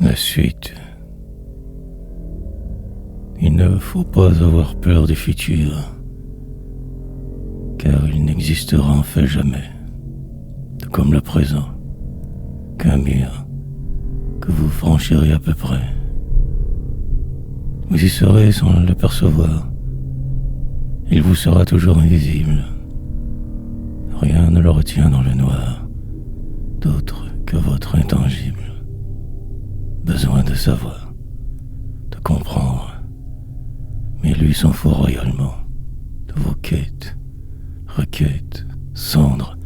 La suite. Il ne faut pas avoir peur du futur, car il n'existera en fait jamais, tout comme le présent, qu'un mur que vous franchirez à peu près. Vous y serez sans le percevoir. Il vous sera toujours invisible. Rien ne le retient dans le noir, d'autre que votre intangible. Besoin de savoir, de comprendre, mais lui s'en fout royalement de vos quêtes, requêtes, cendres.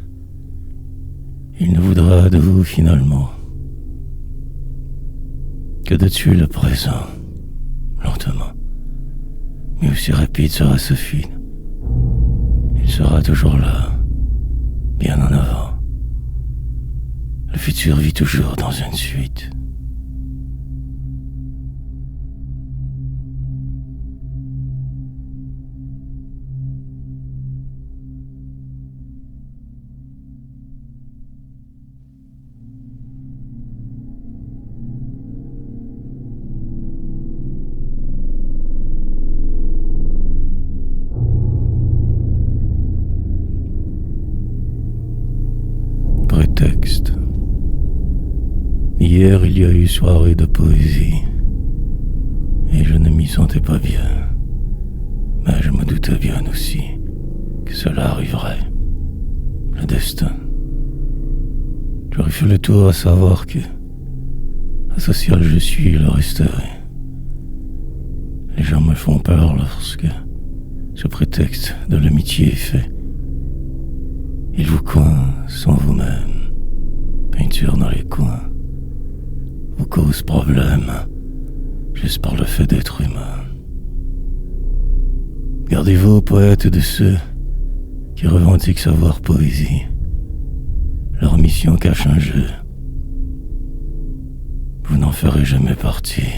Il ne voudra de vous finalement que de tuer le présent, lentement, mais aussi rapide sera ce fil. Il sera toujours là, bien en avant. Le futur vit toujours dans une suite. Prétexte. Hier, il y a eu soirée de poésie, et je ne m'y sentais pas bien. Mais je me doutais bien aussi que cela arriverait. Le destin. J'aurais fait le tour à savoir que asocial je suis, le resterai. Les gens me font peur lorsque ce prétexte de l'amitié est fait. Ils vous coincent en vous-même, peinture dans les coins, vous causent problème, juste par le fait d'être humain. Gardez-vous, poètes, de ceux qui revendiquent savoir poésie. Leur mission cache un jeu. Vous n'en ferez jamais partie.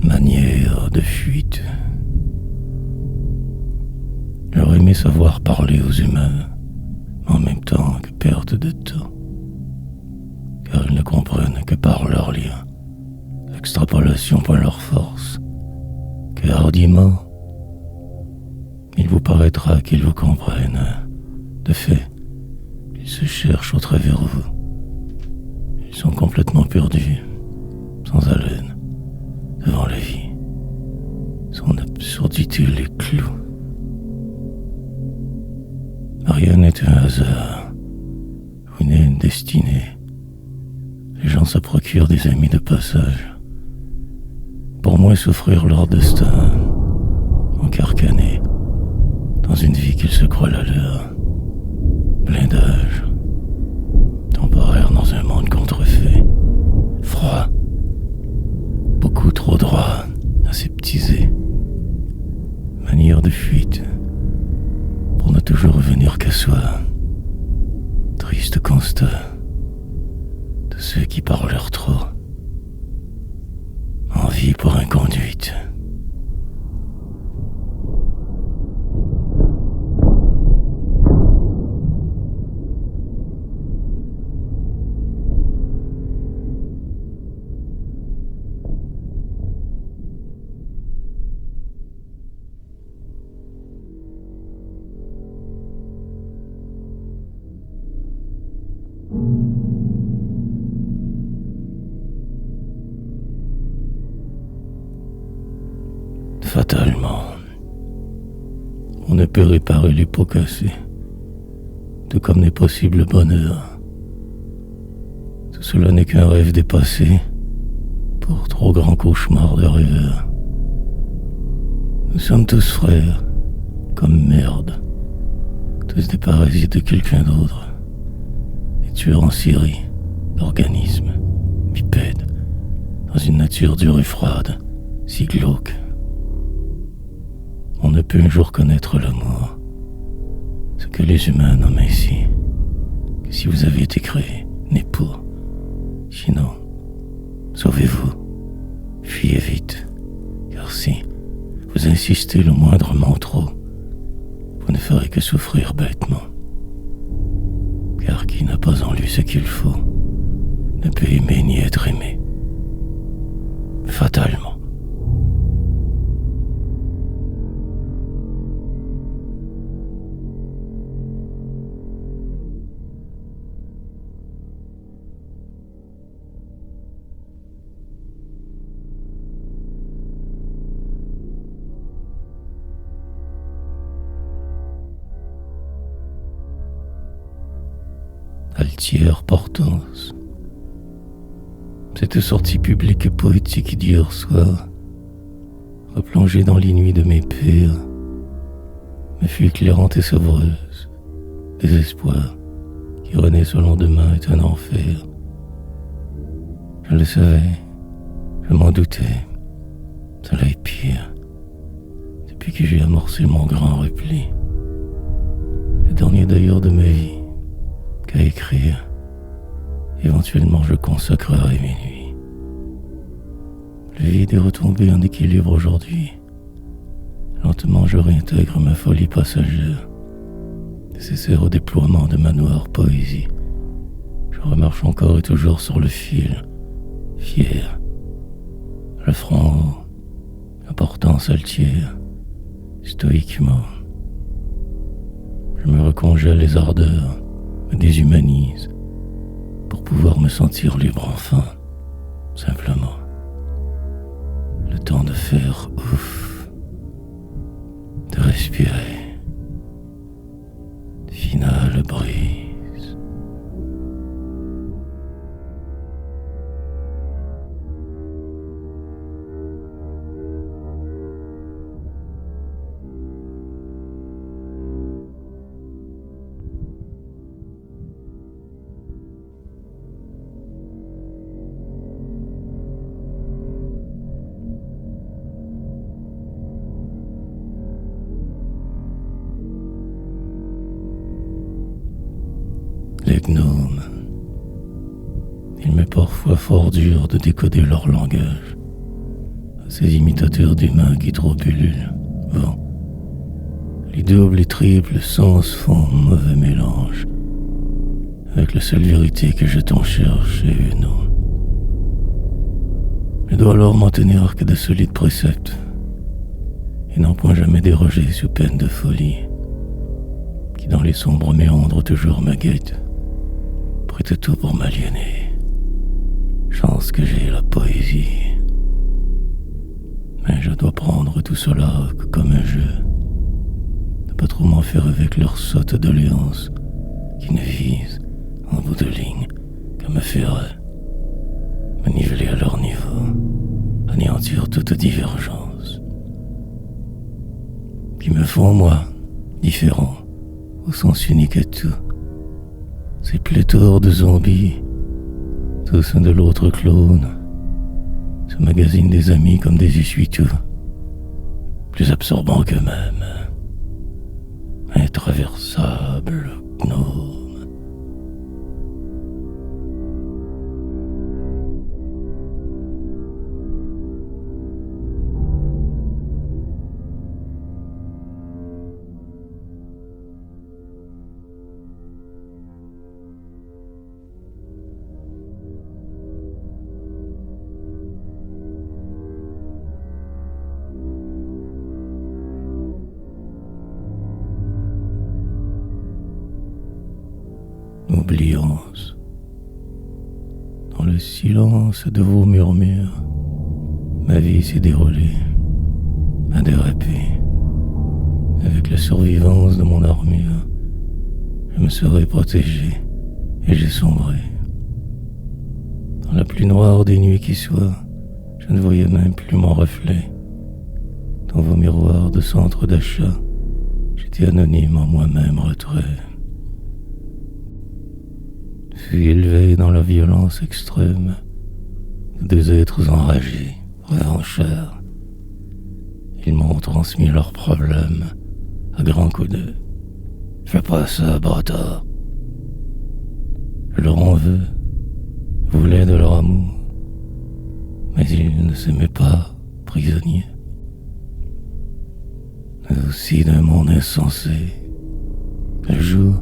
Manière de fuite. J'aurais aimé savoir parler aux humains, en même temps que perte de temps, car ils ne comprennent que par leurs liens, l'extrapolation par leur force, que hardiment, il vous paraîtra qu'ils vous comprennent. De fait, ils se cherchent au travers vous. Ils sont complètement perdus, sans haleine, devant la vie. Son absurdité les cloue. Rien n'est un hasard, ou n'est une destinée. Les gens se procurent des amis de passage, pour moins souffrir leur destin, encarcanés dans une vie qu'ils se croient la leur. Blindage, temporaire dans un monde contrefait, froid, beaucoup trop droit, aseptisé, manière de fuite, pour ne toujours revenir qu'à soi. Triste constat de ceux qui parlèrent trop, envie pour inconduite. Fatalement, on ne peut réparer les pots cassés, tout comme n'est possible le bonheur. Tout cela n'est qu'un rêve dépassé, pour trop grands cauchemars de rêveurs. Nous sommes tous frères, comme merde, tous des parasites de quelqu'un d'autre, des tueurs en série d'organismes bipèdes, dans une nature dure et froide, si glauque. On ne peut un jour connaître l'amour, ce que les humains nomment ici, que si vous avez été créé, né pour. Sinon, sauvez-vous, fuyez vite, car si vous insistez le moindrement trop, vous ne ferez que souffrir bêtement. Car qui n'a pas en lui ce qu'il faut, ne peut aimer ni être aimé. Fatalement. Altière Portance. Cette sortie publique et poétique d'hier soir, replongée dans les nuits de mes pères, me fut éclairante et savoureuse. Désespoir qui renaît ce lendemain est un enfer. Je le savais, je m'en doutais. Cela est pire. Depuis que j'ai amorcé mon grand repli, le dernier d'ailleurs de ma vie, qu'à écrire, éventuellement je consacrerai mes nuits. Le vide est retombé en équilibre aujourd'hui. Lentement je réintègre ma folie passagère, nécessaire au déploiement de ma noire poésie. Je remarche encore et toujours sur le fil, fier, le front haut, la portance altière, stoïquement. Je me recongèle les ardeurs, me déshumanise, pour pouvoir me sentir libre enfin, simplement. Le temps de faire ouf, de respirer. Finale brise. Les gnomes. Il m'est parfois fort dur de décoder leur langage. Ces imitateurs d'humains qui trop pullulent. Bon. Les doubles et triples sens font un mauvais mélange, avec la seule vérité que je t'en cherche et nous. Je dois alors m'en tenir que de solides préceptes, et n'en point jamais déroger sous peine de folie, qui dans les sombres méandres toujours me guette. Prête tout pour m'aliéner. Chance que j'ai la poésie. Mais je dois prendre tout cela comme un jeu. Ne pas trop m'en faire avec leur sotte doléance qui ne vise, en bout de ligne, qu'à me faire me niveler à leur niveau, anéantir toute divergence. Qui me font, moi, différent, au sens unique à tout. Ces pléthores de zombies, tous un de l'autre clone, se magasinent des amis comme des essuie-tout, plus absorbants qu'eux-mêmes, intraversables gnomes. Oubliance. Dans le silence de vos murmures, ma vie s'est déroulée, a dérapé. Avec la survivance de mon armure, je me serais protégé et j'ai sombré. Dans la plus noire des nuits qui soit, je ne voyais même plus mon reflet. Dans vos miroirs de centre d'achat, j'étais anonyme en moi-même retrait. Fut élevé dans la violence extrême de deux êtres enragés, revanchards. Ils m'ont transmis leurs problèmes à grands coups de « Fais pas ça, bâtard !» Je leur en veux, voulais de leur amour, mais ils ne s'aimaient pas prisonniers. Mais aussi d'un monde insensé. Le jour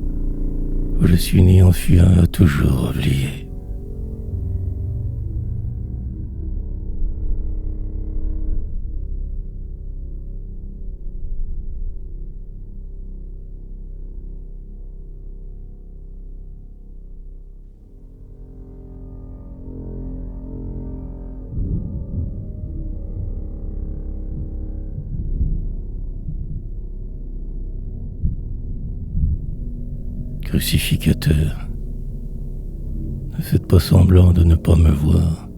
où je suis né en fuyant à toujours oublié. Crucificateur, ne faites pas semblant de ne pas me voir.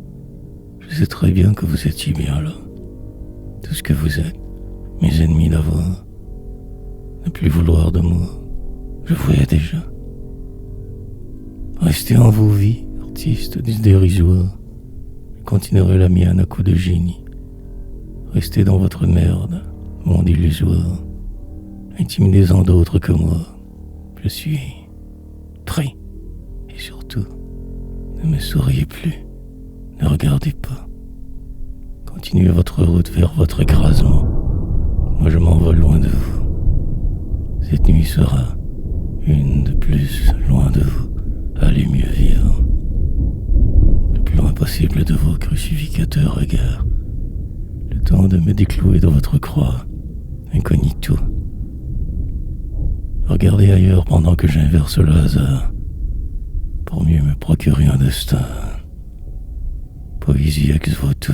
Je sais très bien que vous étiez bien là. Tout ce que vous êtes, mes ennemis d'avant, ne plus vouloir de moi, je voyais déjà. Restez en vos vies, artistes du dérisoire. Je continuerai la mienne à coups de génie. Restez dans votre merde, monde illusoire. Intimidez-en d'autres que moi. Je suis pris. Et surtout, ne me souriez plus. Ne regardez pas. Continuez votre route vers votre écrasement. Moi je m'envole loin de vous. Cette nuit sera une de plus loin de vous. Allez mieux vivre. Le plus loin possible de vos crucificateurs regards. Le temps de me déclouer de votre croix. Incognito. Regardez ailleurs pendant que j'inverse le hasard, pour mieux me procurer un destin. Poésie ex voto.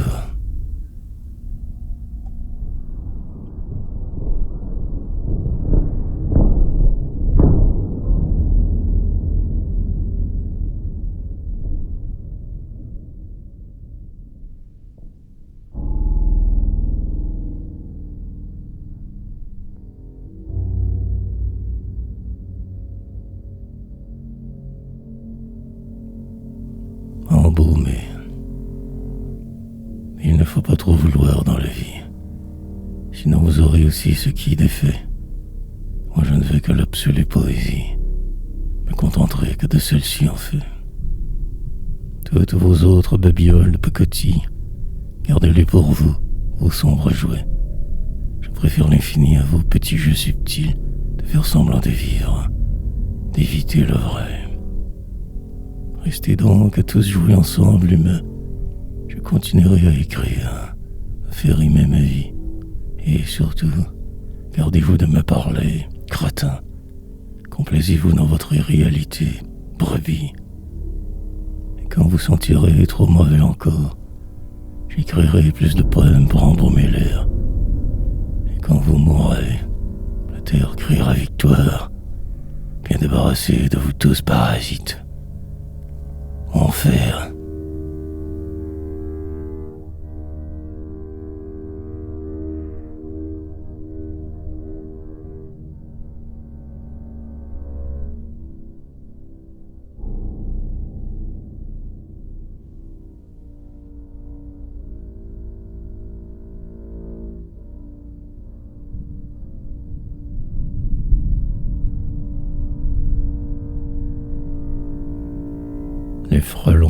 Embaumé. Il ne faut pas trop vouloir dans la vie. Sinon vous aurez aussi ce qui défait. Moi je ne veux que l'absolue poésie. Me contenterai que de celle-ci en fait. Toutes vos autres babioles de pacotilles, gardez-les pour vous, vos sombres jouets. Je préfère l'infini à vos petits jeux subtils de faire semblant de vivre, d'éviter le vrai. Restez donc à tous jouer ensemble, humains. Je continuerai à écrire, à faire rimer ma vie. Et surtout, gardez-vous de me parler, crétin. Complaisez-vous dans votre irréalité, brebis. Et quand vous sentirez trop mauvais encore, j'écrirai plus de poèmes pour embaumer l'air. Et quand vous mourrez, la terre criera victoire, bien débarrassée de vous tous parasites. Enfer. Les frelons.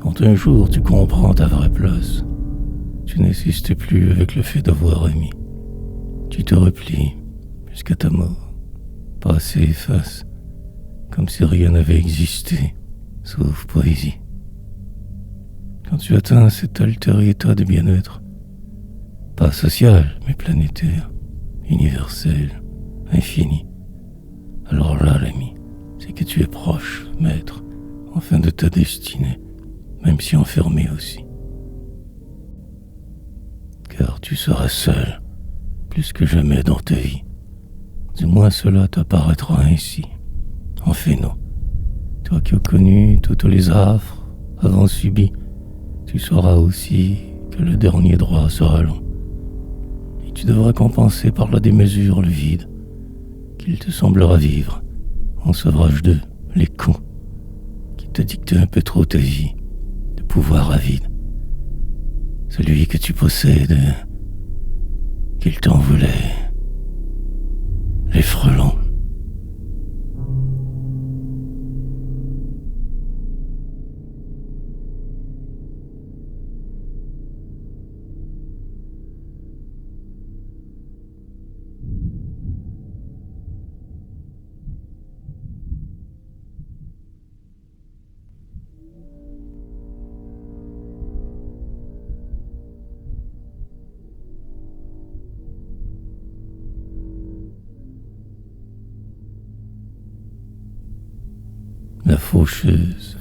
Quand un jour tu comprends ta vraie place, tu n'existes plus avec le fait d'avoir aimé. Tu te replies jusqu'à ta mort, passe et efface, comme si rien n'avait existé, sauf poésie. Quand tu atteins cet altéré état de bien-être, pas social, mais planétaire, universel, infini, alors là, l'ami, c'est que tu es proche, maître, enfin de ta destinée, même si enfermé aussi. Car tu seras seul, plus que jamais dans ta vie. Du moins cela t'apparaîtra ainsi, en phéno. Toi qui as connu toutes les affres avant subies, tu sauras aussi que le dernier droit sera long. Et tu devras compenser par la démesure le vide qu'il te semblera vivre en sevrage d'eux, les cons, qui te dictent un peu trop ta vie, de pouvoir avide. Celui que tu possèdes qu'il t'en voulait, les frelons. La faucheuse.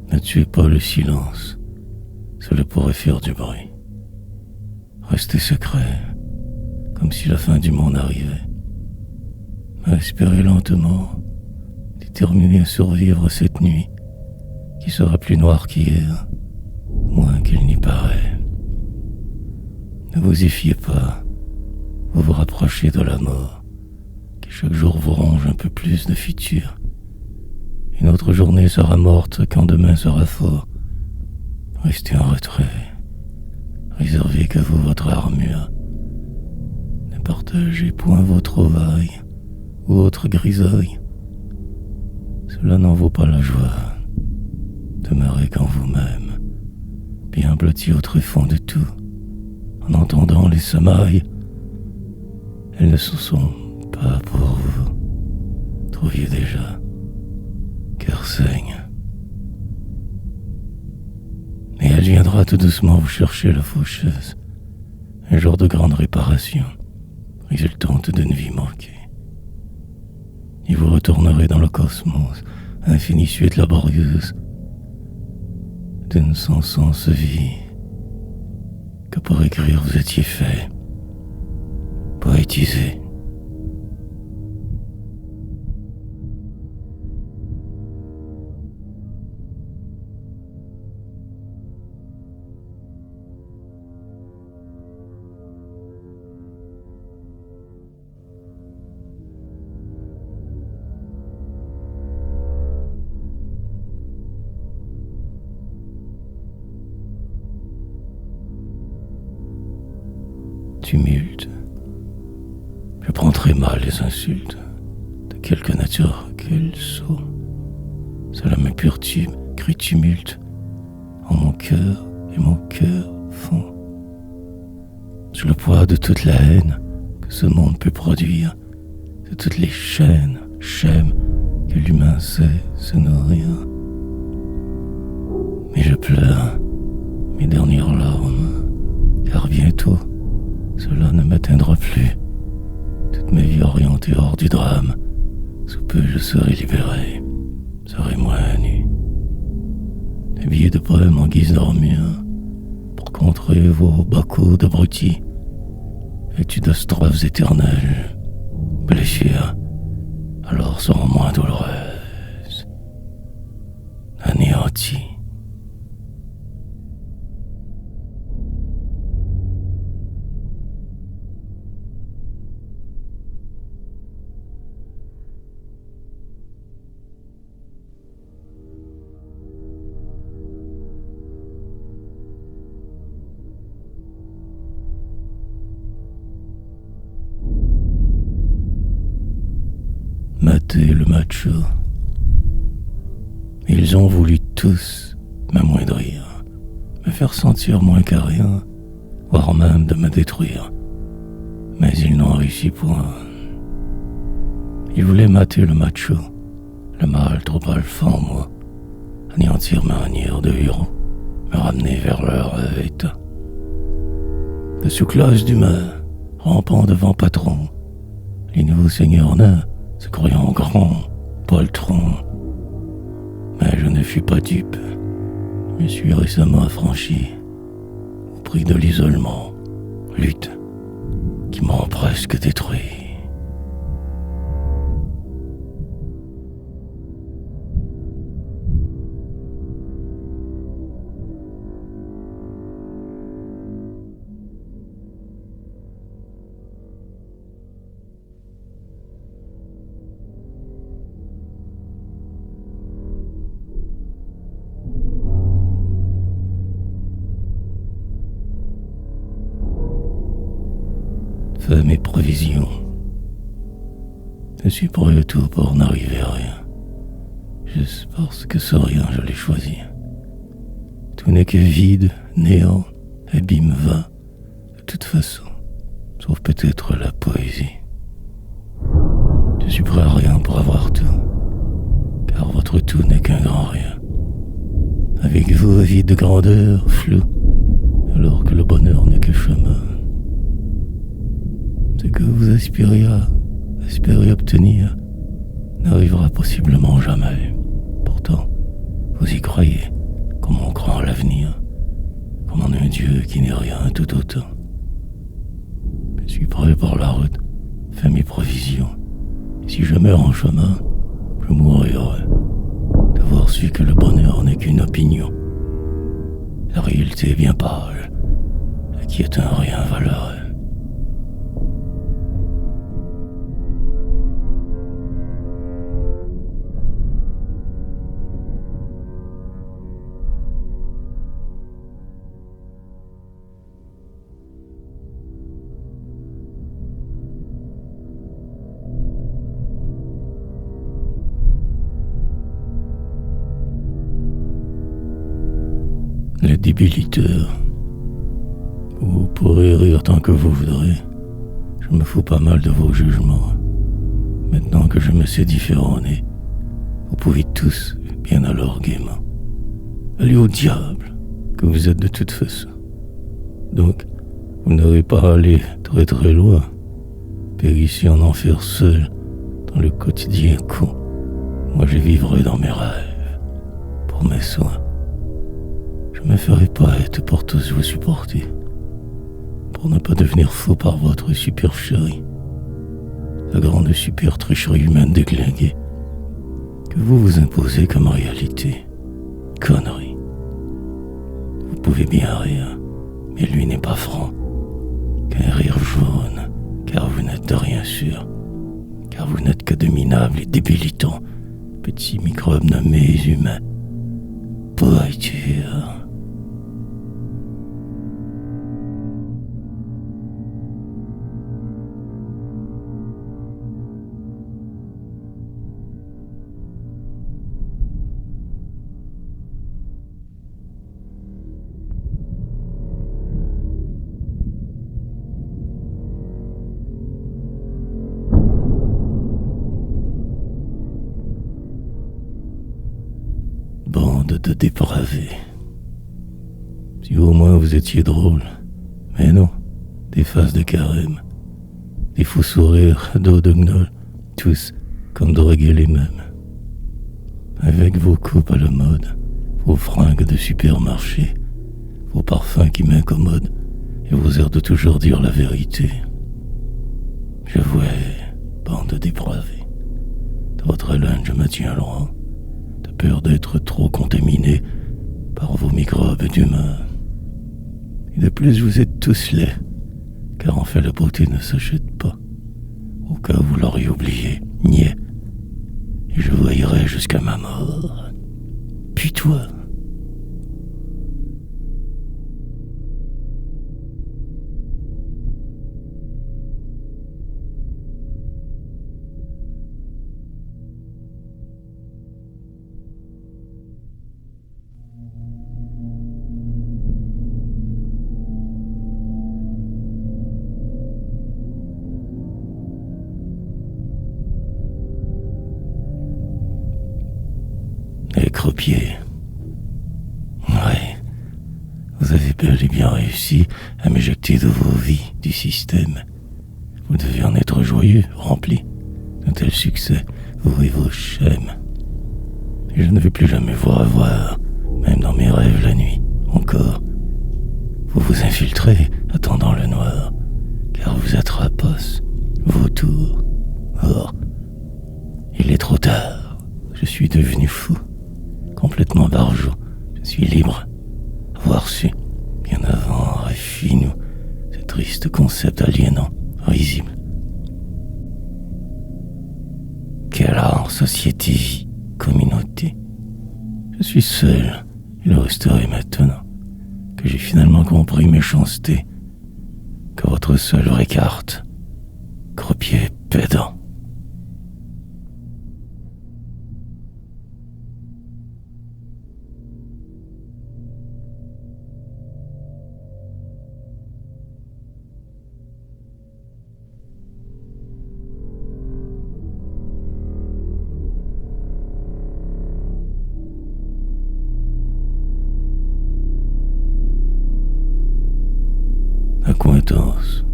Ne tuez pas le silence, cela pourrait faire du bruit. Restez secret, comme si la fin du monde arrivait. Respirez lentement, déterminé à survivre cette nuit, qui sera plus noire qu'hier, moins qu'il n'y paraît. Ne vous y fiez pas, vous vous rapprochez de la mort, qui chaque jour vous ronge un peu plus de futur. Une autre journée sera morte quand demain sera fort. Restez en retrait. Réservez qu'à vous votre armure. Ne partagez point vos trouvailles ou autres grisailles. Cela n'en vaut pas la joie. Demeurez qu'en vous-même, bien blotti au tréfonds de tout, en entendant les samailles. Elles ne se sont pas pour vous. Trouviez déjà. Cœur saigne. Et elle viendra tout doucement vous chercher, la faucheuse, un jour de grande réparation, résultante d'une vie manquée. Et vous retournerez dans le cosmos, infinie suite laborieuse, d'une sans sens vie, que pour écrire vous étiez fait, poétisé. Tumulte. Je prends très mal les insultes, de quelque nature qu'elles soient. Cela me perturbe, crie tumulte, en mon cœur et mon cœur fond. Sous le poids de toute la haine que ce monde peut produire, de toutes les chaînes, schèmes que l'humain sait se nourrir. Mais je pleure mes dernières larmes, car bientôt, cela ne m'atteindra plus. Toute ma vie orientée hors du drame, sous peu je serai libéré, serai moins nu. Habillé de poèmes en guise d'armure, pour contrer vos bas-coups d'abrutis, vêtus de strophes éternelles, blessures, alors seront moins douloureuses, anéanties. Maté le macho. Ils ont voulu tous m'amoindrir, me faire sentir moins qu'à rien, voire même de me détruire. Mais ils n'ont réussi point. Ils voulaient mater le macho, le mâle trop alpha en moi, anéantir ma manière de héros, me ramener vers leur état. De sous-classe d'humains, rampant devant patron, les nouveaux seigneurs nains se croyant grands, poltrons. Mais je ne fus pas dupe. Je me suis récemment affranchi, au prix de l'isolement, lutte, qui m'ont presque détruit. fait mes provisions. Je suis prêt à tout pour n'arriver à rien. Juste parce que ce rien, je l'ai choisi. Tout n'est que vide, néant, abîme vain, de toute façon, sauf peut-être la poésie. Je suis prêt à rien pour avoir tout, car votre tout n'est qu'un grand rien. Avec vous, vide de grandeur, flou, alors que le bonheur n'est que chemin. Ce que vous espérez obtenir n'arrivera possiblement jamais. Pourtant, vous y croyez, comme on croit en l'avenir, comme en un Dieu qui n'est rien tout autant. Je suis prêt pour la route, fais mes provisions. Et si je meurs en chemin, je mourrai heureux d'avoir su que le bonheur n'est qu'une opinion. La réalité est bien pâle, qui est un rien valeureux. Les débiliteurs. Vous pourrez rire tant que vous voudrez. Je me fous pas mal de vos jugements. Maintenant que je me sais différencier, vous pouvez tous, bien alors gaiement, aller au diable, que vous êtes de toute façon. Donc, vous n'aurez pas à aller très très loin. Périssez en enfer seul, dans le quotidien con. Moi je vivrai dans mes rêves, pour mes soins. Je me ferai pas être pour tous vous supporter, pour ne pas devenir fou par votre supercherie, la grande super tricherie humaine déglinguée que vous vous imposez comme réalité. Connerie. Vous pouvez bien rire, mais lui n'est pas franc, qu'un rire jaune, car vous n'êtes de rien sûr, car vous n'êtes que de minables et débilitants, petits microbes nommés humains. Pourriture. Bande de dépravés. Si au moins vous étiez drôle. Mais non, des faces de carême, des faux sourires dos de gnôle, tous comme drogués les mêmes. Avec vos coupes à la mode, vos fringues de supermarché, vos parfums qui m'incommodent et vos airs de toujours dire la vérité. Je vois, bande dépravée, de votre haleine je me tiens loin, de peur d'être trop contaminé par vos microbes d'humains. Et de plus, vous êtes tous laids, car en fait la beauté ne s'achète pas. Au cas où vous l'auriez oublié, niais, et je vous haïrai jusqu'à ma mort. Puis toi, les croupiers. Ouais, vous avez bel et bien réussi à m'éjecter de vos vies du système. Vous devez en être joyeux, rempli d'un tel succès, vous et vos schèmes. Et je ne vais plus jamais vous revoir, même dans mes rêves la nuit, encore. Vous vous infiltrez, attendant le noir, car vous êtes rapace, vautour. Or, il est trop tard, je suis devenu fou. Complètement barjot, je suis libre. Avoir su, bien avant, réfie-nous, ce triste concept aliénant, risible. Quelle art, société, communauté. Je suis seul, il le resterai maintenant, que j'ai finalement compris méchanceté, que votre seule vraie carte Gros-pied pédant. Accointance.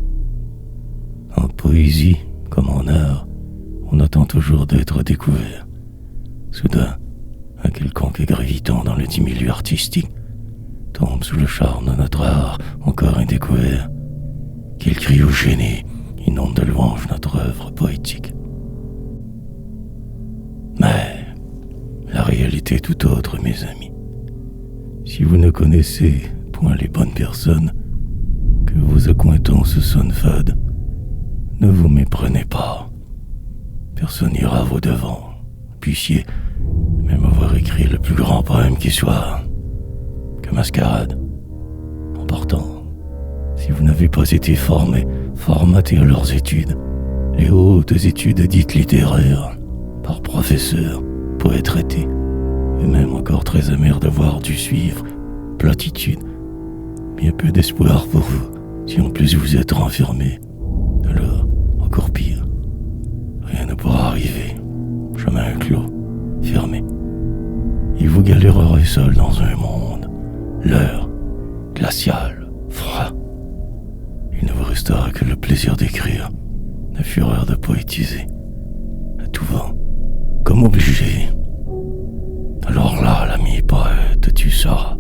En poésie, comme en art, on attend toujours d'être découvert. Soudain, un quelconque gravitant dans le dit milieu artistique tombe sous le charme de notre art encore indécouvert. Qu'il crie au génie, inonde de louanges notre œuvre poétique. Mais la réalité est tout autre, mes amis. Si vous ne connaissez point les bonnes personnes, que vos accointances sonnent fades, ne vous méprenez pas. Personne n'ira à vos devants. Puissiez même avoir écrit le plus grand poème qui soit. Que mascarade. En partant, si vous n'avez pas été formaté à leurs études, les hautes études dites littéraires, par professeurs, poètes traités, et même encore très amer d'avoir dû suivre, platitude, bien peu d'espoir pour vous, si en plus vous êtes renfermé. Alors, encore pire, rien ne pourra arriver, chemin clos, fermé. Et vous galérerez seul dans un monde, l'heure, glacial, froid. Il ne vous restera que le plaisir d'écrire, la fureur de poétiser, à tout vent, comme obligé. Alors là, l'ami poète, tu sauras.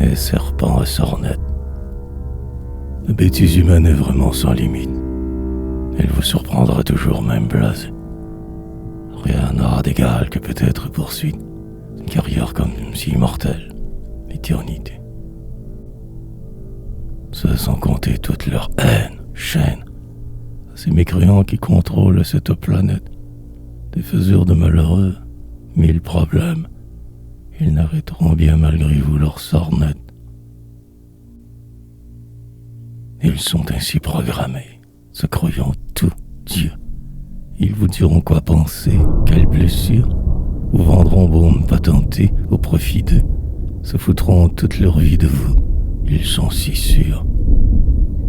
Les serpents à sornettes. La bêtise humaine est vraiment sans limite. Elle vous surprendra toujours même blasé. Rien n'aura d'égal que peut-être poursuite, une carrière comme si immortelle, l'éternité. Ça sans compter toute leur haine, chaîne, ces mécréants qui contrôlent cette planète, des faiseurs de malheureux, 1000 problèmes. Ils n'arrêteront bien malgré vous leur sornette. Ils sont ainsi programmés, se croyant tout Dieu. Ils vous diront quoi penser, quelle blessure, vous vendront baume patenté au profit d'eux, se foutront toute leur vie de vous, ils sont si sûrs.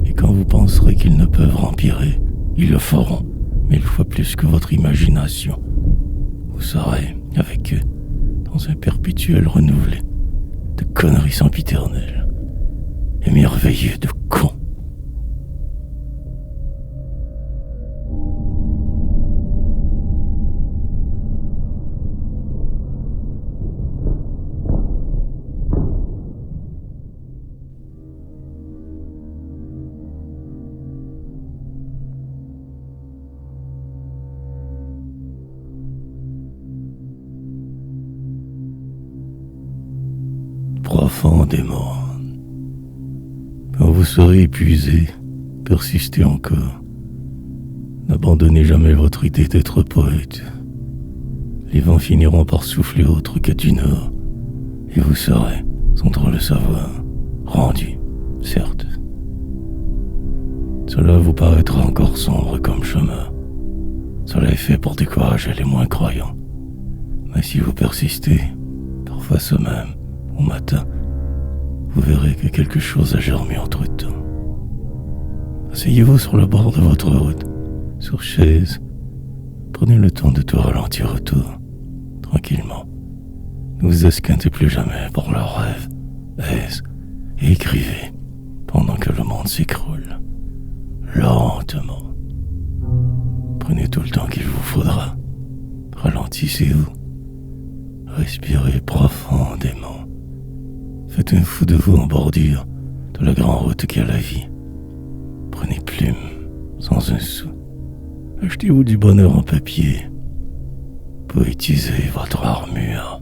Et quand vous penserez qu'ils ne peuvent empirer, ils le feront, 1000 fois plus que votre imagination. Vous serez, avec eux, dans un perpétuel renouvelé de conneries sempiternelles et merveilleux de cons. Profondément. Quand vous serez épuisé, persistez encore. N'abandonnez jamais votre idée d'être poète. Les vents finiront par souffler autre que du nord, et vous serez, sans trop le savoir, rendu, certes. Cela vous paraîtra encore sombre comme chemin. Cela est fait pour décourager les moins croyants. Mais si vous persistez, parfois ce même, au matin, vous verrez que quelque chose a germé entre-temps. Asseyez-vous sur le bord de votre route, sur chaise. Prenez le temps de tout ralentir autour, tranquillement. Ne vous esquintez plus jamais pour leurs rêves, aise, et écrivez pendant que le monde s'écroule, lentement. Prenez tout le temps qu'il vous faudra. Ralentissez-vous. Respirez profondément. Faites un fou de vous en bordure de la grande route qu'est la vie. Prenez plume, sans un sou. Achetez-vous du bonheur en papier. poétiser votre armure.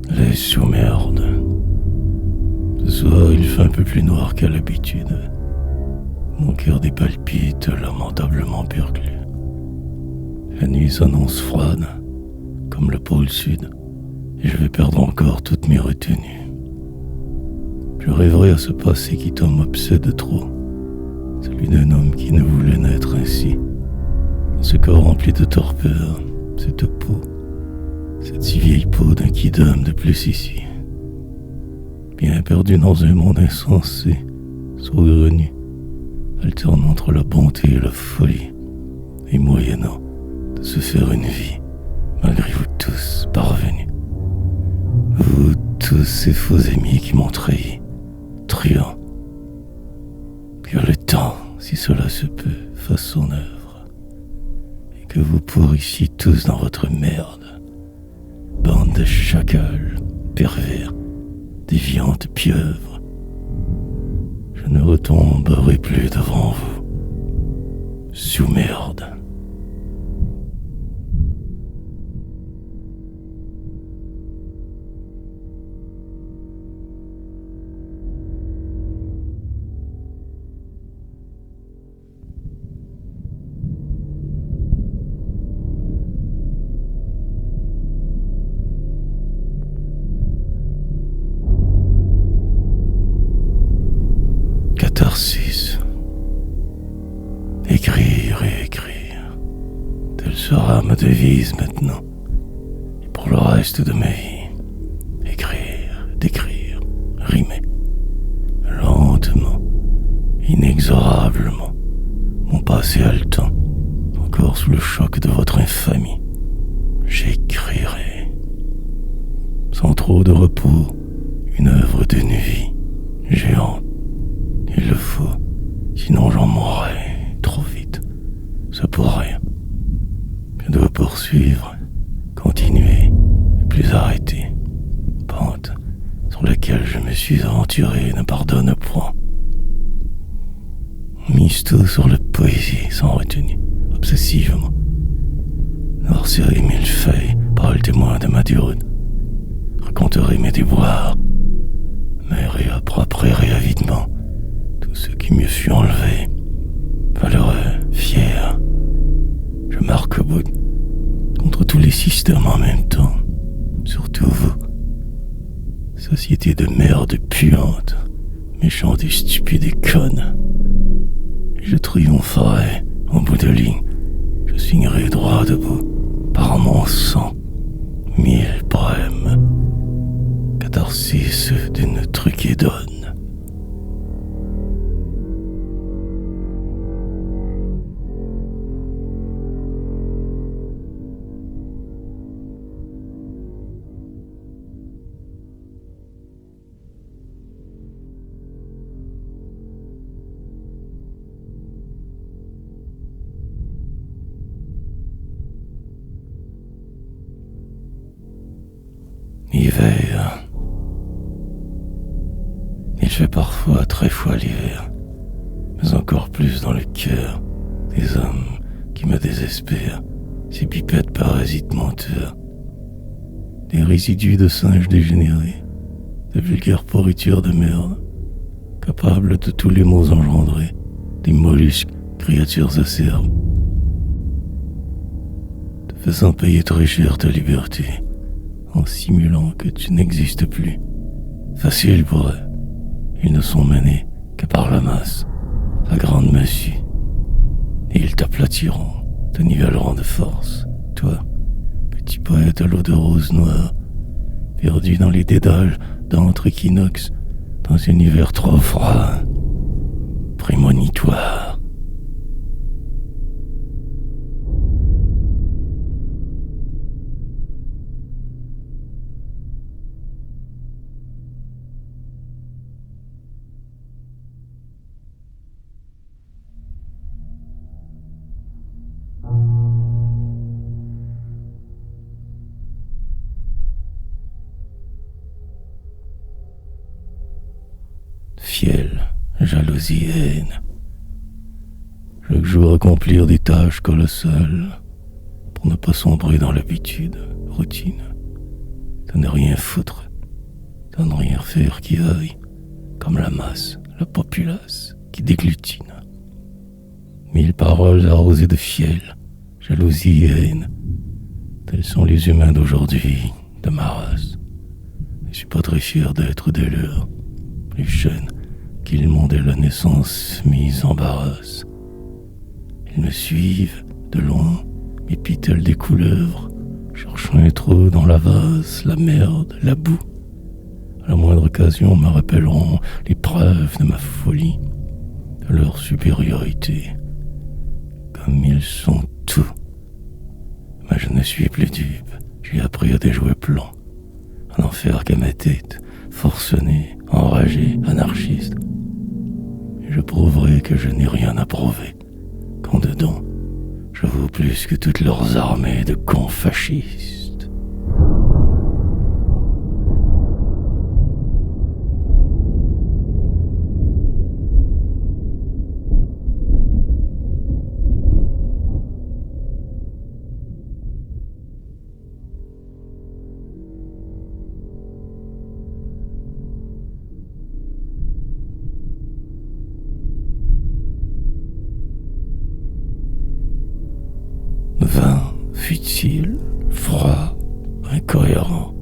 Les sous-merdes. Ce soir, il fait un peu plus noir qu'à l'habitude. Mon cœur dépalpite lamentablement perclus. La nuit s'annonce froide, comme le pôle sud, et je vais perdre encore toutes mes retenues. Je rêverai à ce passé qui m'obsède trop, celui d'un homme qui ne voulait naître ainsi. Dans ce corps rempli de torpeur, cette peau, cette si vieille peau d'un quidam de plus ici. Bien perdu dans un monde insensé, saugrenu, alternant entre la bonté et la folie, et moyennant de se faire une vie, malgré vous tous parvenus. Vous tous ces faux amis qui m'ont trahi, truand. Que le temps, si cela se peut, fasse son œuvre, et que vous pourrissiez tous dans votre merde. Bande de chacals, pervers, déviantes pieuvres. Je ne retomberai plus devant vous, sous-merde. Catharsis. Écrire et écrire. Telle sera ma devise maintenant. Et pour le reste de ma vie. Écrire, décrire, rimer. Lentement, inexorablement. Mon passé haletant, encore sous le choc de votre infamie. J'écrirai. Sans trop de repos, une œuvre d'une vie géante. Il le faut, sinon j'en mourrai trop vite. Ça pour rien. Je dois poursuivre, continuer, ne plus arrêter. Pente sur laquelle je me suis aventuré ne pardonne point. Mise tout sur la poésie sans retenue, obsessivement. Noircirai mille feuilles par le témoin de ma durée. Raconterai mes déboires, mais réapproprierai avidement ce qui me fut enlevé, valeureux, fier. Je marque bout contre tous les systèmes en même temps, surtout vous, société de merde puante, méchante et stupide et conne. Et je triompherai en bout de ligne, je signerai droit debout, par mon sang, 1000 poèmes, catharsis d'une truquédonne. Hiver. Il fait parfois très froid l'hiver, mais encore plus dans le cœur des hommes qui me désespèrent, ces pipettes parasites menteurs, des résidus de singes dégénérés, de vulgaires pourritures de merde, capables de tous les maux engendrés, des mollusques, créatures acerbes, te faisant payer très cher ta liberté, en simulant que tu n'existes plus. Facile pour eux. Ils ne sont menés que par la masse, la grande massue. Et ils t'aplatiront, te nivelleront de force. Toi, petit poète à l'eau de rose noire, perdu dans les dédales d'antre équinoxe, dans un hiver trop froid, prémonitoire. fiel, jalousie et haine. Chaque jour accomplir des tâches colossales pour ne pas sombrer dans l'habitude, routine, de ne rien foutre, de ne rien faire qui aille, comme la masse, la populace qui déglutine. 1000 paroles arrosées de fiel, jalousie et haine. Tels sont les humains d'aujourd'hui, de ma race. Je suis pas très fier d'être des leurs, plus jeunes qu'ils m'ont dès la naissance mis en embarras. Ils me suivent de loin, m'épitellent des couleuvres, cherchant un trou dans la vase, la merde, la boue. À la moindre occasion me rappelleront les preuves de ma folie, de leur supériorité, comme ils sont tout. Mais je ne suis plus dupe, j'ai appris à déjouer plan, à n'en faire qu'à ma tête, forcené, enragé, anarchiste. Et je prouverai que je n'ai rien à prouver, quand dedans, je vaux plus que toutes leurs armées de cons fascistes. Vain, futile, froid, incohérent.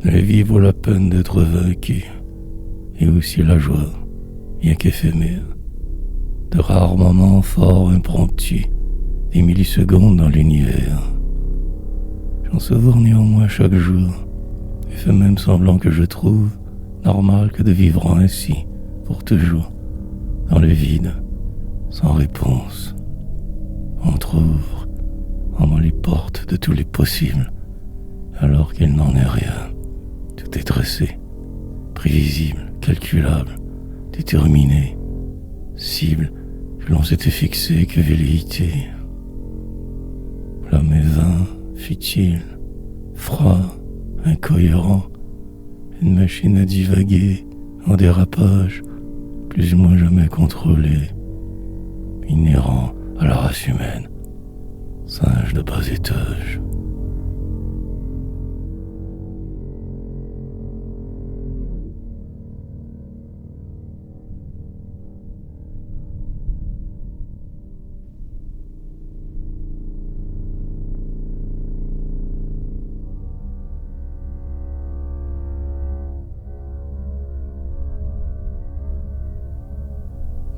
La vie vaut la peine d'être vaincu, et aussi la joie, bien qu'éphémère. De rares moments forts impromptus, des millisecondes dans l'univers. J'en savoure néanmoins chaque jour, et fais même semblant que je trouve normal que de vivre ainsi, pour toujours, dans le vide, sans réponse. On trouve en moi les portes de tous les possibles, alors qu'il n'en est rien. Tout est dressé, prévisible, calculable, déterminé, cible que l'on s'était fixé, que velléité. L'homme est vain, futile, froid, incohérent, une machine à divaguer en dérapage, plus ou moins jamais contrôlée, inhérent à la race humaine, singe de bas étage.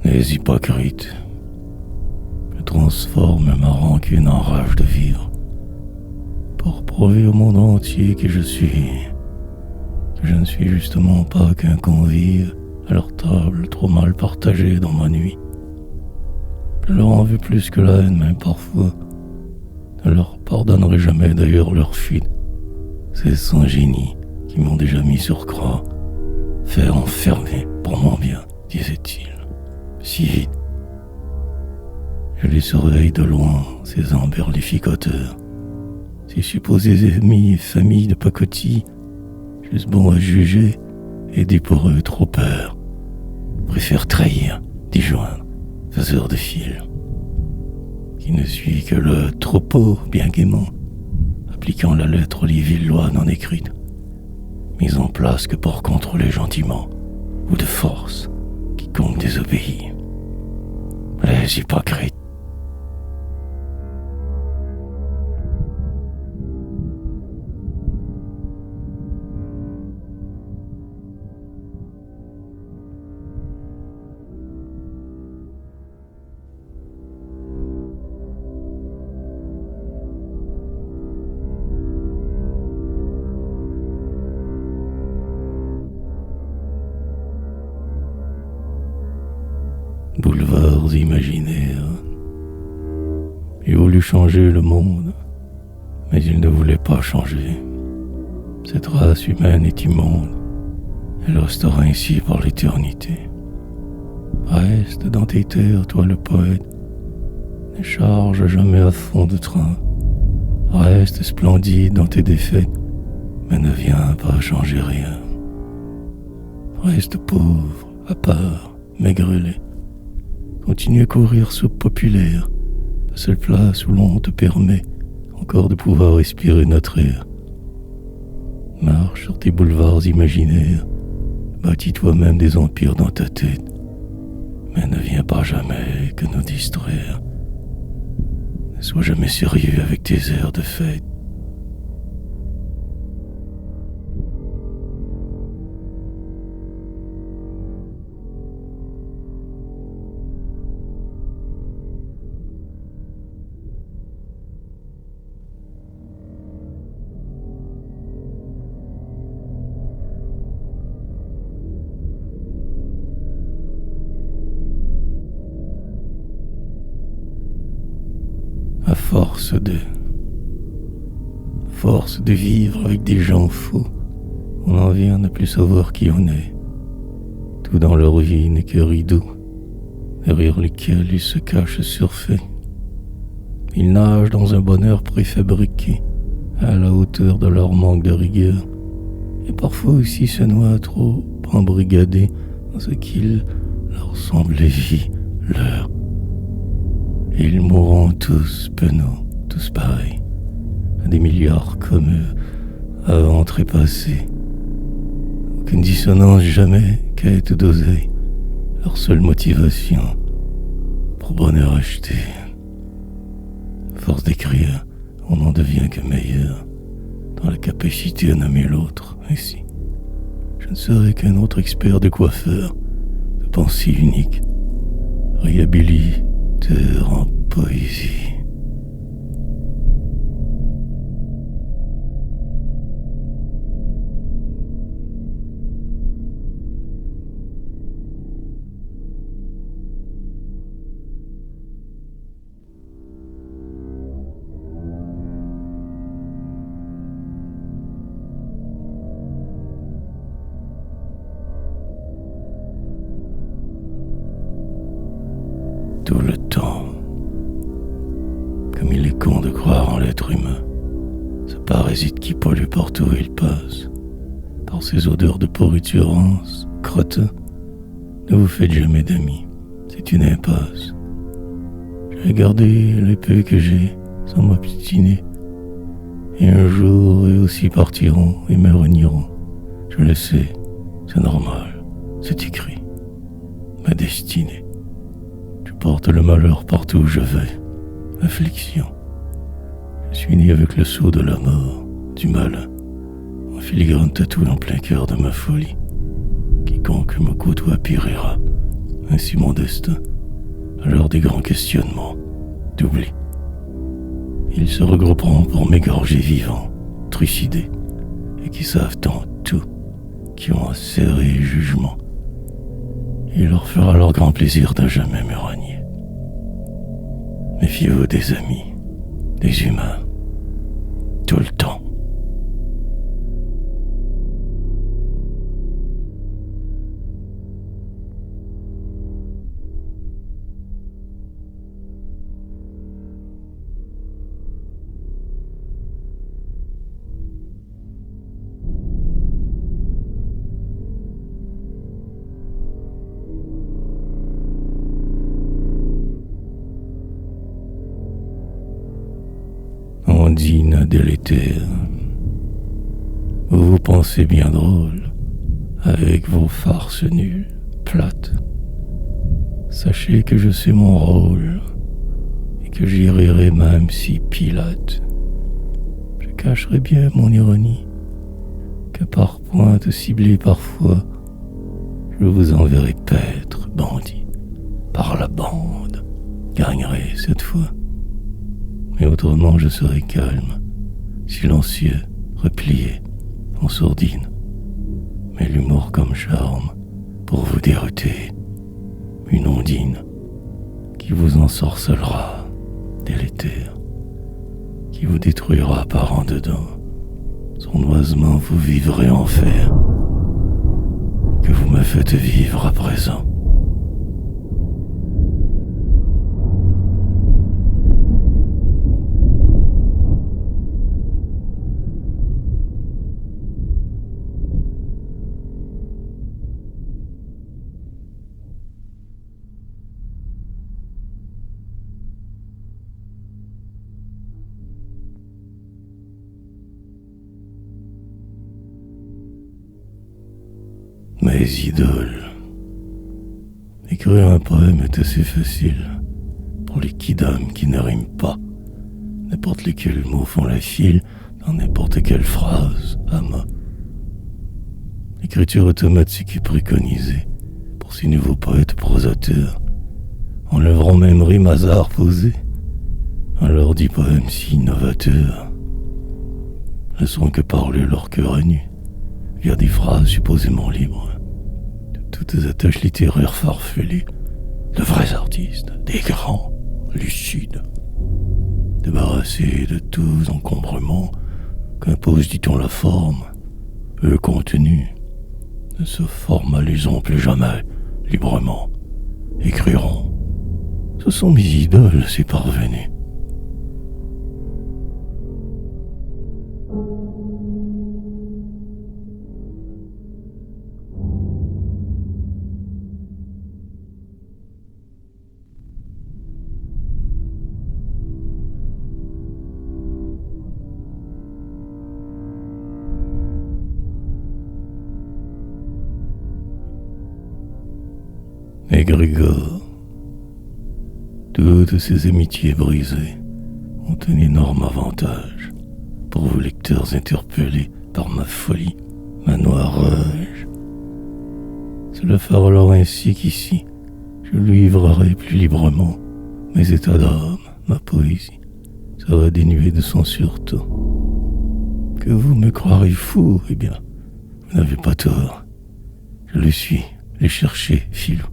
Les hypocrites. Je transforme ma rancune en rage de vivre, pour prouver au monde entier que je ne suis justement pas qu'un convive à leur table trop mal partagée dans ma nuit. Je leur en veux plus que la haine, même parfois. Ne leur pardonnerai jamais d'ailleurs leur fuite. Ces sans génies qui m'ont déjà mis sur croix, fait enfermer pour mon bien, disait-il. Si vite. Je les surveille de loin, ces emberlificateurs, ces supposés amis et familles de pacotille, juste bons à juger et des pour eux trop peur, préfèrent trahir, disjoindre, faiseur de fil, qui ne suit que le troupeau bien gaiement, appliquant la lettre aux villes lois non écrites, mises en place que pour contrôler gentiment ou de force quiconque désobéit. Les hypocrites. Boulevards imaginaires. Il voulut changer le monde, mais il ne voulait pas changer. Cette race humaine est immonde, elle restera ainsi pour l'éternité. Reste dans tes terres, toi le poète, ne charge jamais à fond de train. Reste splendide dans tes défaites, mais ne viens pas changer rien. Reste pauvre, à part, maigrelet. Continue à courir sous-populaire, la seule place où l'on te permet encore de pouvoir respirer notre air. Marche sur tes boulevards imaginaires, bâtis toi-même des empires dans ta tête, mais ne viens pas jamais que nous distraire. Ne sois jamais sérieux avec tes airs de fête. À force de vivre avec des gens faux, on en vient à ne plus savoir qui on est. Tout dans leur vie n'est que rideau, derrière lesquels ils se cachent surfaits. Ils nagent dans un bonheur préfabriqué, à la hauteur de leur manque de rigueur, et parfois aussi se noient trop embrigadés dans ce qu'il leur semble vie, leur. Ils mourront tous penauds, tous pareils, à des milliards comme eux, avant trépassés. Aucune dissonance jamais, quête d'oseille, leur seule motivation, pour bonheur acheté. Force d'écrire, on n'en devient que meilleur, dans la capacité à nommer l'autre, ainsi. Je ne serai qu'un autre expert de coiffeur, de pensée unique, réhabilité en poésie. Tout le temps. Comme il est con de croire en l'être humain, ce parasite qui pollue partout où il passe, par ses odeurs de pourriturance, crottin. Ne vous faites jamais d'amis, c'est une impasse. Je vais garder le peu que j'ai, sans m'obstiner, et un jour eux aussi partiront et me renieront. Je le sais, c'est normal, c'est écrit, ma destinée. Je porte le malheur partout où je vais. Affliction. Je suis né avec le sceau de la mort, du malin, en filigrane tatoué en plein cœur de ma folie. Quiconque me côtoie périra. Ainsi mon destin, à l'heure des grands questionnements, d'oubli. Ils se regrouperont pour m'égorger vivant, trucidés, et qui savent tant tout, qui ont un serré jugement. Il leur fera leur grand plaisir de jamais me renier. Méfiez-vous des amis, des humains, tout le temps. Ondine délétère, vous vous pensez bien drôle, avec vos farces nulles, plates. Sachez que je sais mon rôle, et que j'y rirai même si Pilate. Je cacherai bien mon ironie, que par pointe ciblée parfois, je vous enverrai paître, bandit, par la bande, gagnerai cette fois. Mais autrement je serai calme, silencieux, replié, en sourdine. Mais l'humour comme charme, pour vous dérouter, une ondine qui vous ensorcellera, délétère, qui vous détruira par en dedans. Sournoisement vous vivrez en fer, que vous me faites vivre à présent. Mes idoles. Écrire un poème est assez facile pour les kidams qui ne riment pas. N'importe lesquels mots font la file dans n'importe quelle phrase à main. L'écriture automatique est préconisée pour ces nouveaux poètes prosateurs, en lèverant même rime hasard posé, on leur dit poème si innovateur. Ne sont que parler leur cœur à nu, via des phrases supposément libres, de toutes les attaches littéraires farfelues, de vrais artistes, des grands, lucides, débarrassés de tous encombrements qu'impose, dit-on, la forme, le contenu, ne se formalisons plus jamais librement, écriront. Ce sont mes idoles, ces parvenus. Et Grégor, toutes ces amitiés brisées ont un énorme avantage pour vous lecteurs interpellés par ma folie, ma noire rage. Cela fera alors ainsi qu'ici, je livrerai plus librement mes états d'âme, ma poésie sera dénuée de son surtout. Que vous me croirez fou, eh bien, vous n'avez pas tort. Je le suis, les chercher, filou,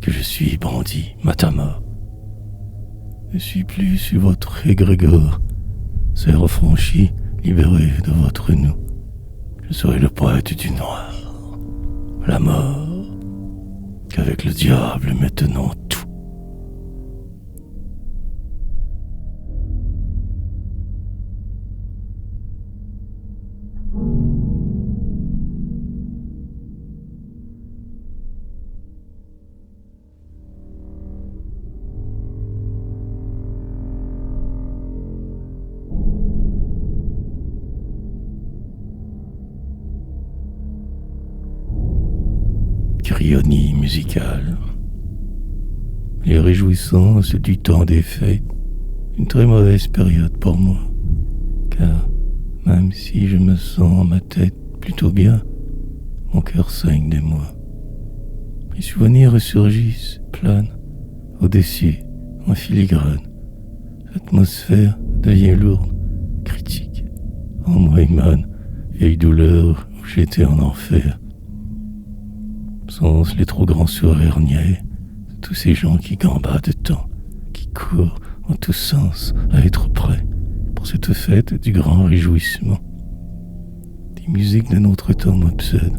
que je suis Brandy Matama. Je suis plus sur votre égrégore, serre affranchi, libéré de votre nous. Je serai le poète du noir, la mort, qu'avec le diable maintenant tout. Cryonie musicale. Les réjouissances du temps des fêtes, une très mauvaise période pour moi, car même si je me sens en ma tête plutôt bien, mon cœur saigne de moi. Les souvenirs ressurgissent, planent, au-dessus, en filigrane. L'atmosphère devient lourde, critique. En moi émane vieille douleur où j'étais en enfer. Sont les trop grands sourires niais de tous ces gens qui gambadent tant, qui courent en tous sens à être prêts pour cette fête du grand réjouissement. Des musiques d'un autre temps m'obsèdent,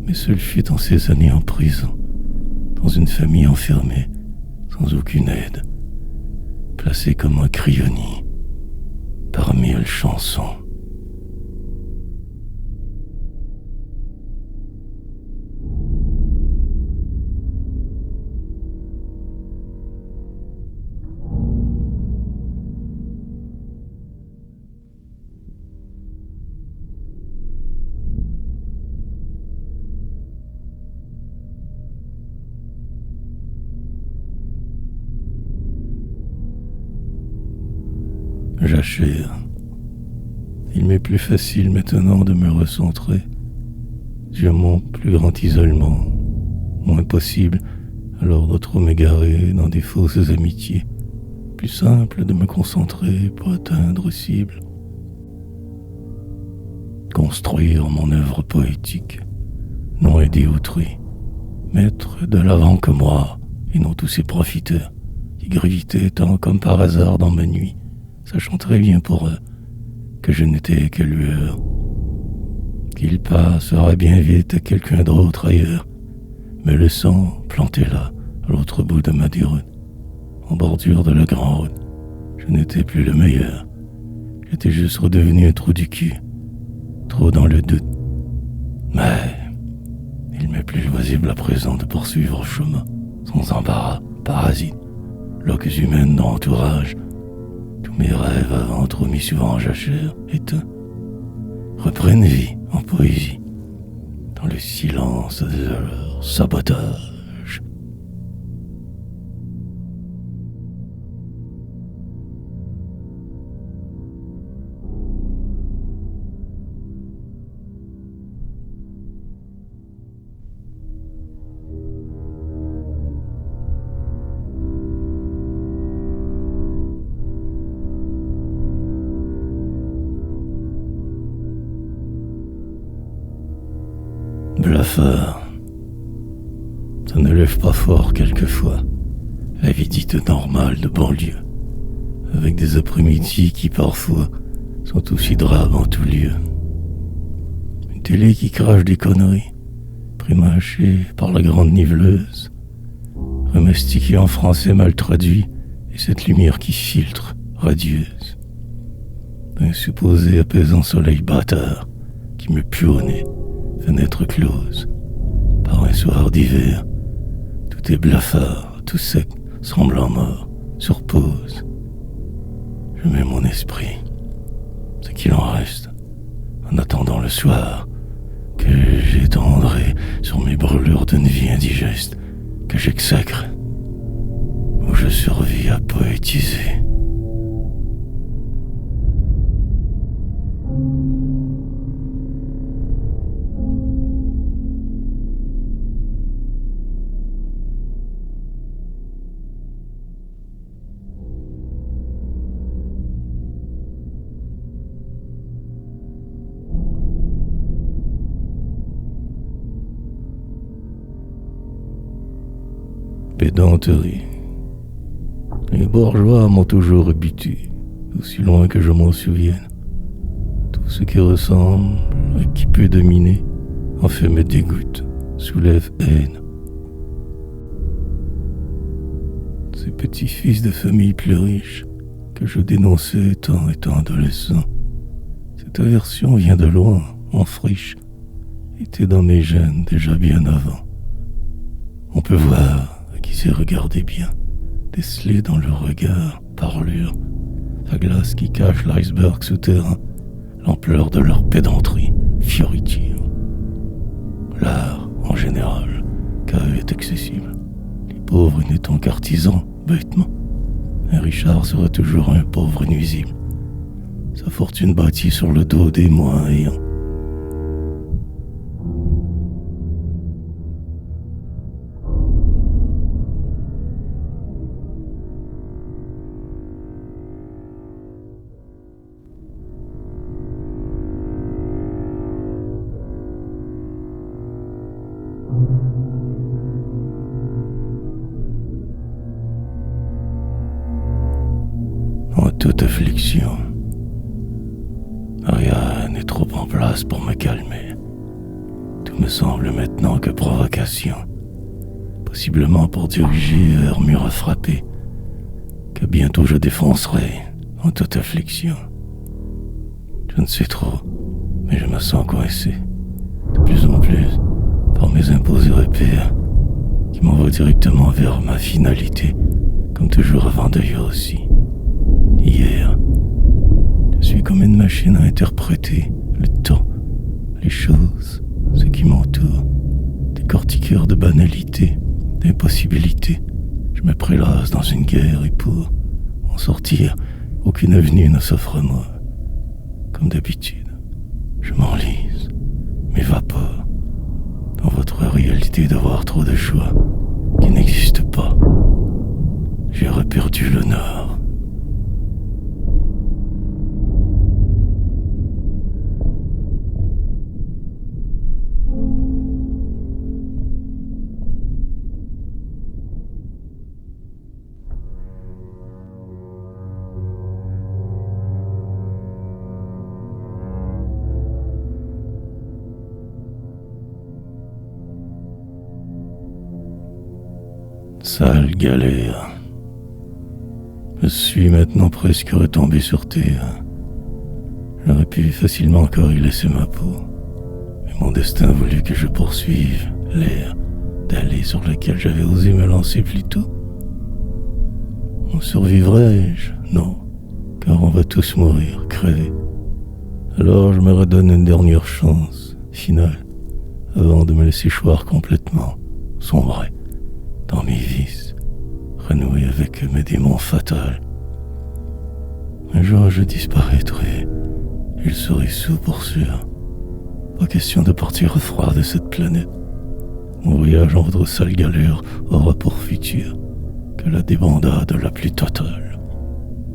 mais seul fut en ces années en prison, dans une famille enfermée, sans aucune aide, placé comme un cryonie par mille chansons. J'achère. Il m'est plus facile maintenant de me recentrer sur mon plus grand isolement, moins possible alors de trop m'égarer dans des fausses amitiés, plus simple de me concentrer pour atteindre cible. Construire mon œuvre poétique, non aider autrui, mettre de l'avant que moi, et non tous ces profiteurs qui gravitaient tant comme par hasard dans ma nuit, sachant très bien pour eux que je n'étais que lueur, qu'il passera bien vite à quelqu'un d'autre ailleurs, me laissant planté là, à l'autre bout de ma déroute, en bordure de la grande route. Je n'étais plus le meilleur, j'étais juste redevenu un trou du cul, trop dans le doute. Mais il m'est plus loisible à présent de poursuivre le chemin, sans embarras, parasite, loques humaines dans l'entourage. Tous mes rêves avant trop mis souvent en jachère, éteints, reprennent vie en poésie, dans le silence de leur sabotage. Blafard, ça ne lève pas fort quelquefois, la vie dite normale de banlieue, avec des après-midi qui parfois sont aussi drames en tout lieu. Une télé qui crache des conneries, prémâchée par la grande niveleuse, remastiquée en français mal traduit, et cette lumière qui filtre, radieuse. Un supposé apaisant soleil bâtard qui me pue au nez, fenêtre close, par un soir d'hiver, tout est blafard, tout sec, semblant mort, sur pause. Je mets mon esprit, ce qu'il en reste, en attendant le soir, que j'étendrai sur mes brûlures d'une vie indigeste, que j'exècre, où je survis à poétiser. Pédanterie. Les bourgeois m'ont toujours habitué, aussi loin que je m'en souvienne. Tout ce qui ressemble, à qui peut dominer, en fait me dégoûte, soulève haine. Ces petits fils de famille plus riches que je dénonçais étant adolescent, cette aversion vient de loin, en friche, était dans mes gènes déjà bien avant. On peut voir qui s'est regardé bien, déceler dans le regard, parlure, la glace qui cache l'iceberg souterrain, l'ampleur de leur pédanterie, fioriture. L'art, en général, qu'à eux est accessible. Les pauvres n'étant qu'artisans, bêtement. Un Richard sera toujours un pauvre nuisible. Sa fortune bâtie sur le dos des moins ayants. En toute affliction, rien n'est trop en place pour me calmer. Tout me semble maintenant que provocation, possiblement pour diriger vers mur à frapper, que bientôt je défoncerai en toute affliction. Je ne sais trop, mais je me sens coincé, de plus en plus, par mes imposés repères, qui m'envoient directement vers ma finalité, comme toujours avant d'ailleurs aussi. Hier, je suis comme une machine à interpréter le temps, les choses, ce qui m'entoure, décortiqueur de banalité, d'impossibilité. Je me prélasse dans une guerre et pour en sortir, aucune avenue ne s'offre à moi. Comme d'habitude, je m'enlise, m'évapore, dans votre réalité d'avoir trop de choix qui n'existe pas. J'ai reperdu le nord. Sale galère. Je suis maintenant presque retombé sur terre. J'aurais pu facilement encore y laisser ma peau. Mais mon destin voulut que je poursuive l'air d'aller sur lequel j'avais osé me lancer plus tôt. En survivrai-je? Non, car on va tous mourir, crever. Alors je me redonne une dernière chance, finale, avant de me laisser choir complètement, sombrer dans mes vices, renouer avec mes démons fatals. Un jour je disparaîtrai, il serait sous pour sûr. Pas question de partir froid de cette planète. Mon voyage en votre sale galère aura pour futur que la débandade la plus totale.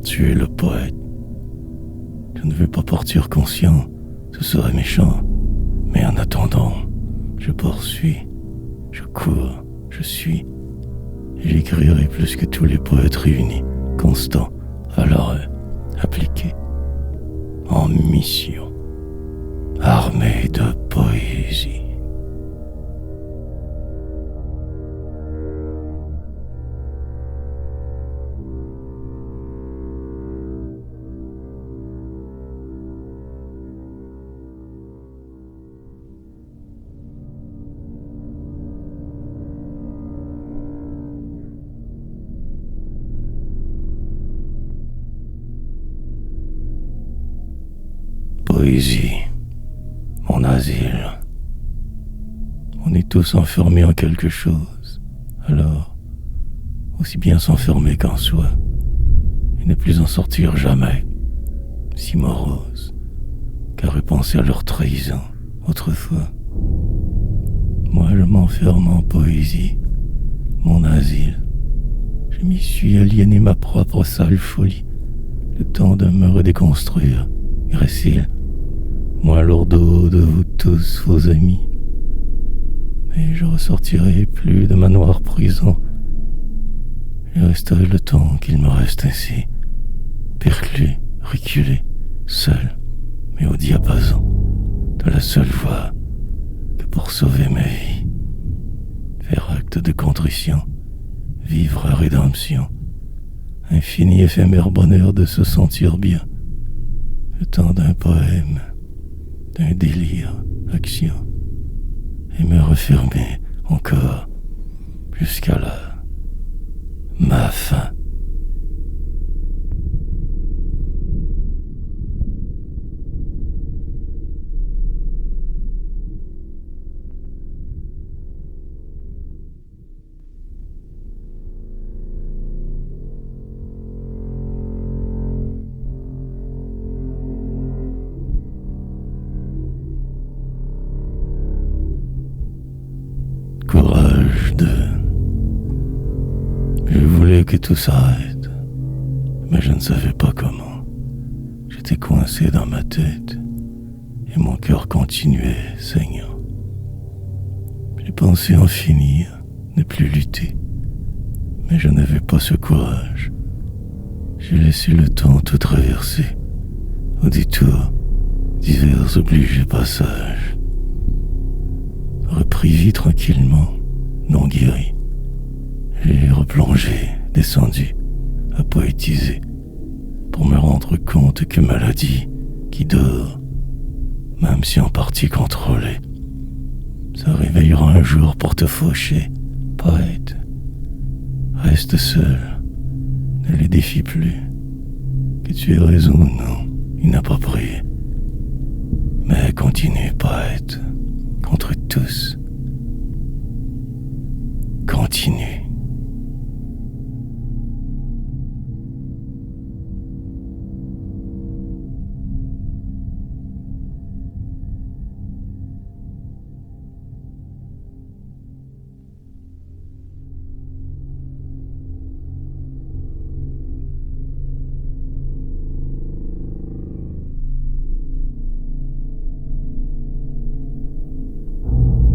Tu es le poète. Je ne vais pas partir conscient, ce serait méchant. Mais en attendant, je poursuis, je cours, je suis. Et j'écrirai plus que tous les poètes réunis, constants, valeureux, appliqués, en mission, armés de poésie. Poésie, mon asile. On est tous enfermés en quelque chose, alors aussi bien s'enfermer qu'en soi, et ne plus en sortir jamais, si morose, qu'à repenser à leur trahison autrefois. Moi je m'enferme en poésie, mon asile. Je m'y suis aliéné ma propre sale folie, le temps de me redéconstruire, gracile. Moi lourdeau de vous tous vos amis. Mais je ressortirai plus de ma noire prison. Je resterai le temps qu'il me reste ainsi, perclus, reculé, seul, mais au diapason de la seule voie que pour sauver ma vie. Faire acte de contrition, vivre à rédemption, infini éphémère bonheur de se sentir bien, le temps d'un poème, d'un délire, action, et me refermer encore jusqu'à ma fin. Courage de... Je voulais que tout s'arrête, mais je ne savais pas comment. J'étais coincé dans ma tête et mon cœur continuait saignant. J'ai pensé en finir, ne plus lutter, mais je n'avais pas ce courage. J'ai laissé le temps tout traverser, au détour divers obligés passages. Repris vie tranquillement, non guéri. J'ai replongé, descendu, à poétiser, pour me rendre compte que maladie qui dort, même si en partie contrôlée, ça réveillera un jour pour te faucher, poète. Reste seul, ne les défie plus, que tu aies raison ou non, inapproprié. Mais continue, poète, contre tous. Continue.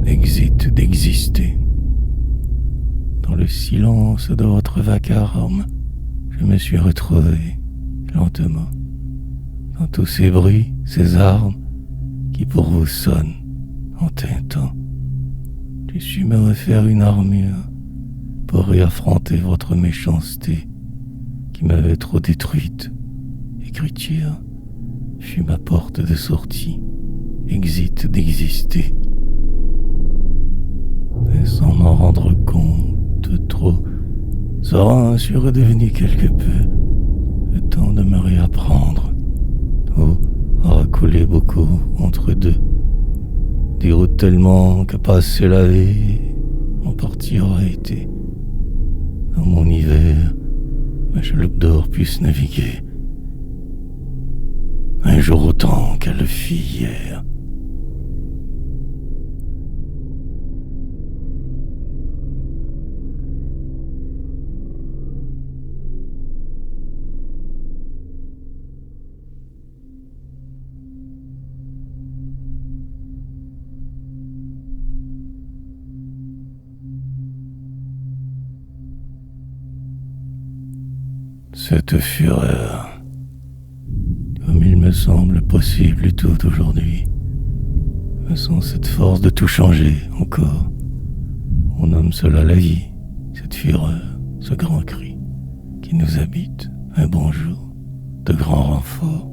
Exit d'exister. Dans le silence de votre vacarme, je me suis retrouvé, lentement, dans tous ces bruits, ces armes qui pour vous sonnent en tintant. J'ai su me refaire une armure pour réaffronter votre méchanceté qui m'avait trop détruite. Écriture fut ma porte de sortie, exit d'exister. Et sans m'en rendre compte trop, Zorin suis redevenu quelque peu, le temps de me réapprendre. L'eau aura coulé beaucoup entre deux, déroute tellement que passer la vie en partie aurait été. Dans mon hiver, ma chaloupe d'or puisse naviguer. Un jour autant qu'elle le fit hier. Cette fureur, comme il me semble possible tout aujourd'hui, me sent cette force de tout changer encore. On nomme cela la vie, cette fureur, ce grand cri qui nous habite un bonjour, de grand renfort,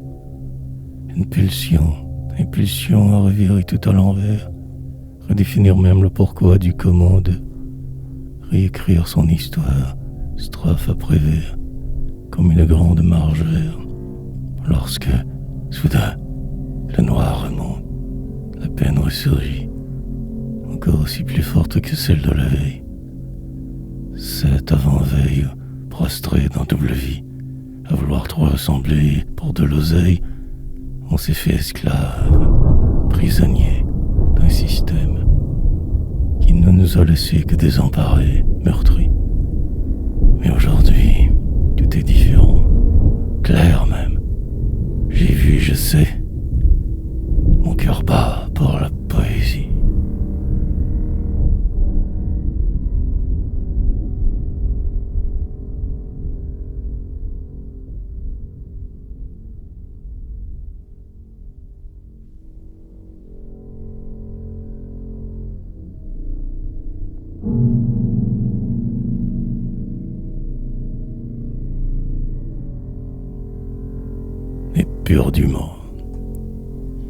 une impulsion à revirer tout à l'envers, redéfinir même le pourquoi du comment, de réécrire son histoire, strophe après vers, comme une grande marge vers, lorsque, soudain, le noir remonte, la peine ressurgit, encore aussi plus forte que celle de la veille. Cette avant-veille, prostrée dans double vie, à vouloir trop ressembler pour de l'oseille, on s'est fait esclave, prisonnier d'un système qui ne nous a laissé que désemparés, meurtris. Mais aujourd'hui, tout est différent, clair même. J'ai vu, je sais. Mon cœur bat pour la poésie. Éperdument,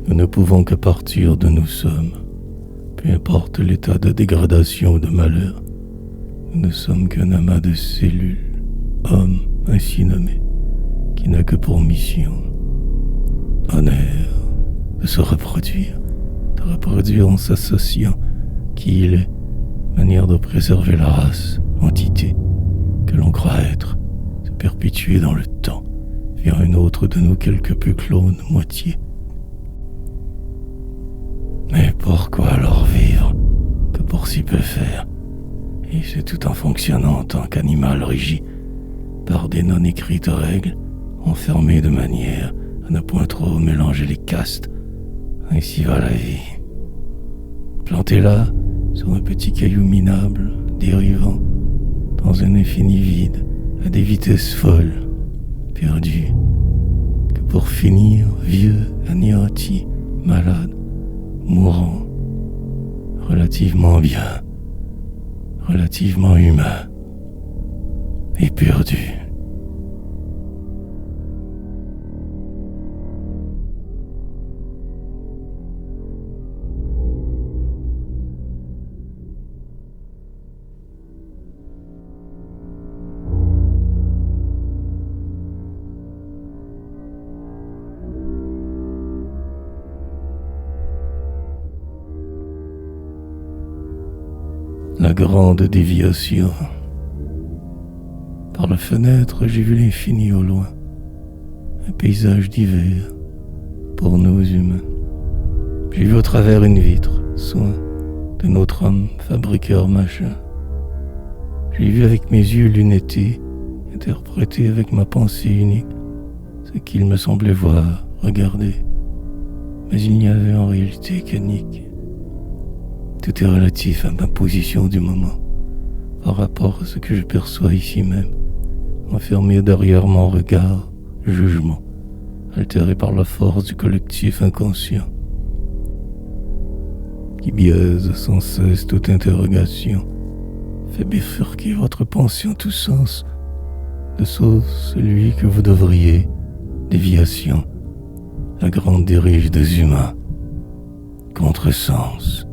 nous ne pouvons que partir de nous sommes, peu importe l'état de dégradation ou de malheur. Nous ne sommes qu'un amas de cellules, hommes ainsi nommés, qui n'a que pour mission, honneur, de se reproduire en s'associant qui il est, manière de préserver la race, entité que l'on croit être, se perpétuer dans le temps, via un autre de nous quelque peu clone moitié. Mais pourquoi alors vivre que pour si peu faire? Et c'est tout en fonctionnant en tant qu'animal régi par des non écrites règles, enfermé de manière à ne point trop mélanger les castes. Ainsi va la vie. Planté là, sur un petit caillou minable, dérivant dans un infini vide, à des vitesses folles, perdu, que pour finir, vieux, anéanti, malade, mourant, relativement bien, relativement humain, et perdu. La grande déviation. Par la fenêtre, j'ai vu l'infini au loin, un paysage d'hiver pour nous humains. J'ai vu au travers une vitre, soin de notre homme fabriqueur machin. J'ai vu avec mes yeux lunettés, interpréter avec ma pensée unique ce qu'il me semblait voir, regarder, mais il n'y avait en réalité qu'unique. Tout est relatif à ma position du moment, par rapport à ce que je perçois ici même, enfermé derrière mon regard, jugement, altéré par la force du collectif inconscient, qui biaise sans cesse toute interrogation, fait bifurquer votre pensée en tous sens, de sauf celui que vous devriez, déviation, la grande dirige des humains, contresens.